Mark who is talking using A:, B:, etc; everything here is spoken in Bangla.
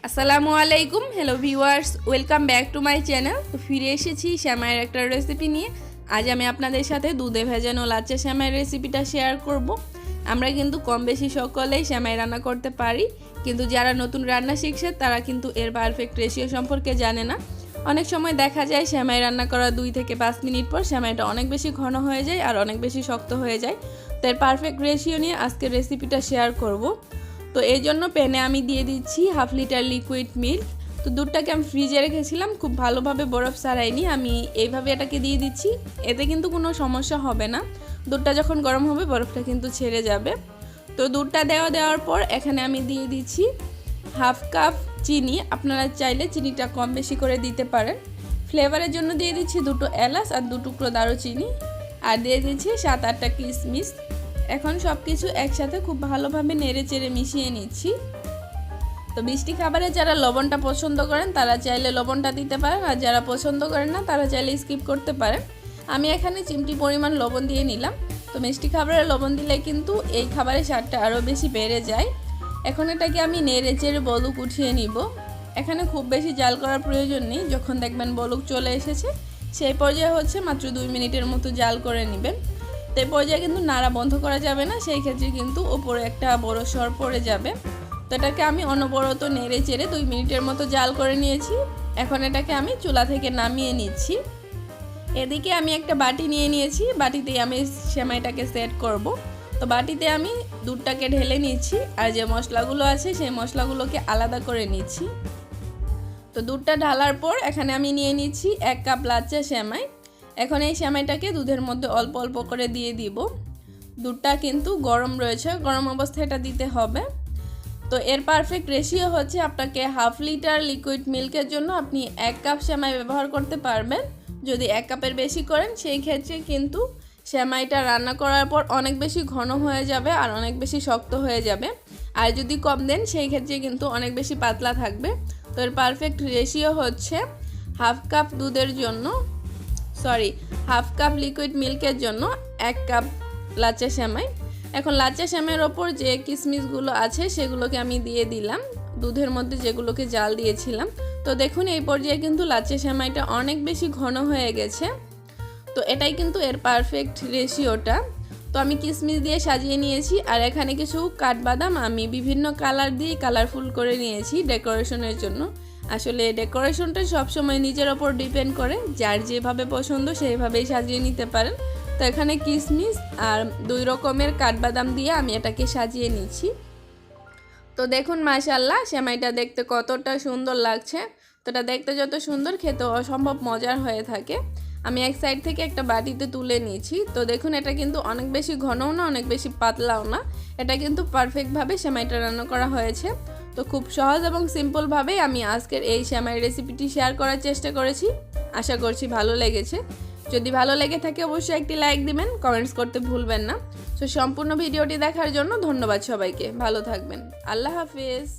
A: আসসালামু আলাইকুম, hello viewers, welcome back to my channel. তো ফিরে এসেছি সেমাইয়ের একটা রেসিপি নিয়ে। আজ আমি আপনাদের সাথে দুধে ভেজানো লাচ্চা সেমাইয়ের রেসিপিটা শেয়ার করব। আমরা কিন্তু কম বেশি সকলেই সেমাই রান্না করতে পারি, কিন্তু যারা নতুন রান্না শিখছে তারা কিন্তু এর পারফেক্ট রেশিও সম্পর্কে জানে না। অনেক সময় দেখা যায় সেমাই রান্না করা 2 থেকে 5 মিনিট পর সেমাইটা অনেক বেশি ঘন হয়ে যায় আর অনেক বেশি শক্ত হয়ে যায়। তো এর পারফেক্ট রেশিও নিয়ে আজকের রেসিপিটা শেয়ার করব। তো এই জন্য প্যানে আমি দিয়ে দিচ্ছি 1/2 লিটার লিকুইড মিল্ক। তো দুধটাকে আমি ফ্রিজে রেখেছিলাম, খুব ভালোভাবে বরফ ছাড়াইনি, আমি এইভাবে এটাকে দিয়ে দিচ্ছি। এতে কিন্তু কোনো সমস্যা হবে না, দুধটা যখন গরম হবে বরফটা কিন্তু ছেড়ে যাবে। তো দুধটা দেওয়ার পর এখানে আমি দিয়ে দিচ্ছি 1/2 কাপ চিনি। আপনারা চাইলে চিনিটা কম বেশি করে দিতে পারেন। ফ্লেভারের জন্য দিয়ে দিচ্ছি 2টো এলাচ আর 2 টুকরো দারুচিনি, আর দিয়ে দিচ্ছি 7-8টা কিশমিশ। এখন সব কিছু একসাথে খুব ভালোভাবে নেড়ে চেড়ে মিশিয়ে নিচ্ছি। তো মিষ্টি খাবারে যারা লবণটা পছন্দ করেন তারা চাইলে লবণটা দিতে পারেন, আর যারা পছন্দ করেন না তারা চাইলে স্কিপ করতে পারেন। আমি এখানে চিমটি পরিমাণ লবণ দিয়ে নিলাম। তো মিষ্টি খাবারে লবণ দিলে কিন্তু এই খাবারের স্বাদটা আরও বেশি বেড়ে যায়। এখন এটাকে আমি নেড়ে চেড়ে বলক উঠিয়ে নিব। এখানে খুব বেশি জাল করার প্রয়োজন নেই, যখন দেখবেন বলক চলে এসেছে সেই পর্যায়ে হচ্ছে মাত্র 2 মিনিটের মতো জাল করে নেবেন। তো এই পর্যায়ে কিন্তু নাড়া বন্ধ করা যাবে না, সেই ক্ষেত্রে কিন্তু ওপরে একটা বড় সর পড়ে যাবে। তো এটাকে আমি অনবরত নেড়ে চেড়ে 2 মিনিটের মতো জাল করে নিয়েছি। এখন এটাকে আমি চুলা থেকে নামিয়ে নিচ্ছি। এদিকে আমি একটা বাটি নিয়ে নিয়েছি, বাটিতেই আমি সেমাইটাকে সেট করব। তো বাটিতে আমি দুধটাকে ঢেলে নিচ্ছি, আর যে মশলাগুলো আছে সেই মশলাগুলোকে আলাদা করে নিচ্ছি। তো দুধটা ঢালার পর এখানে আমি নিয়ে নিচ্ছি 1 কাপ লাচ্চা সেমাই। এখন এই সেমাইটাকে দুধের মধ্যে অল্প অল্প করে দিয়ে দিব। দুধটা কিন্তু গরম রয়েছে, গরম অবস্থায় এটা দিতে হবে। তো এর পারফেক্ট রেশিও হচ্ছে আপনাকে 1/2 লিটার লিকুইড মিল্কের জন্য আপনি 1 কাপ সেমাই ব্যবহার করতে পারবেন। যদি 1 কাপের বেশি করেন সেই ক্ষেত্রে কিন্তু সেমাইটা রান্না করার পর অনেক বেশি ঘন হয়ে যাবে আর অনেক বেশি শক্ত হয়ে যাবে। আর যদি কম দেন সেই ক্ষেত্রে কিন্তু অনেক বেশি পাতলা থাকবে। তো এর পারফেক্ট রেশিও হচ্ছে 1/2 কাপ দুধের জন্য 1/2 কাপ লিকুইড মিল্কের জন্য 1 কাপ লাচ্চা সেমাই। এখন লাচ্চা সেমাইয়ের ওপর যে কিশমিশগুলো আছে সেগুলোকে আমি দিয়ে দিলাম দুধের মধ্যে, যেগুলোকে জাল দিয়েছিলাম। তো দেখুন এই পর্যায়ে কিন্তু লাচ্চা সেমাইটা অনেক বেশি ঘন হয়ে গেছে। তো এটাই কিন্তু এর পারফেক্ট রেশিওটা। তো আমি কিশমিশ দিয়ে সাজিয়ে নিয়েছি, আর এখানে কিছু কাঠবাদাম আমি বিভিন্ন কালার দিয়ে কালারফুল করে নিয়েছি ডেকোরেশনের জন্য। আসলে ডেকোরেশনটা সবসময় নিজের ওপর ডিপেন্ড করে, যার যেভাবে পছন্দ সেইভাবেই সাজিয়ে নিতে পারেন। তো এখানে কিশমিশ আর 2 রকমের কাঠবাদাম দিয়ে আমি এটাকে সাজিয়ে নিচ্ছি। তো দেখুন মাশাআল্লাহ সেমাইটা দেখতে কতটা সুন্দর লাগছে। তো এটা দেখতে যত সুন্দর, খেতে অসম্ভব মজার হয়ে থাকে। আমি এক সাইড থেকে একটা বাটিতে তুলে নিয়েছি। তো দেখুন এটা কিন্তু অনেক বেশি ঘনও না, অনেক বেশি পাতলাও না, এটা কিন্তু পারফেক্টভাবে সেমাইটা রান্না করা হয়েছে। তো খুব সহজ এবং সিম্পলভাবেই আমি আজকের এই সেমাই রেসিপিটি শেয়ার করার চেষ্টা করেছি। আশা করছি ভালো লেগেছে। যদি ভালো লেগে থাকে অবশ্যই একটি লাইক দিবেন, কমেন্টস করতে ভুলবেন না। তো সম্পূর্ণ ভিডিওটি দেখার জন্য ধন্যবাদ সবাইকে। ভালো থাকবেন। আল্লাহ হাফেজ।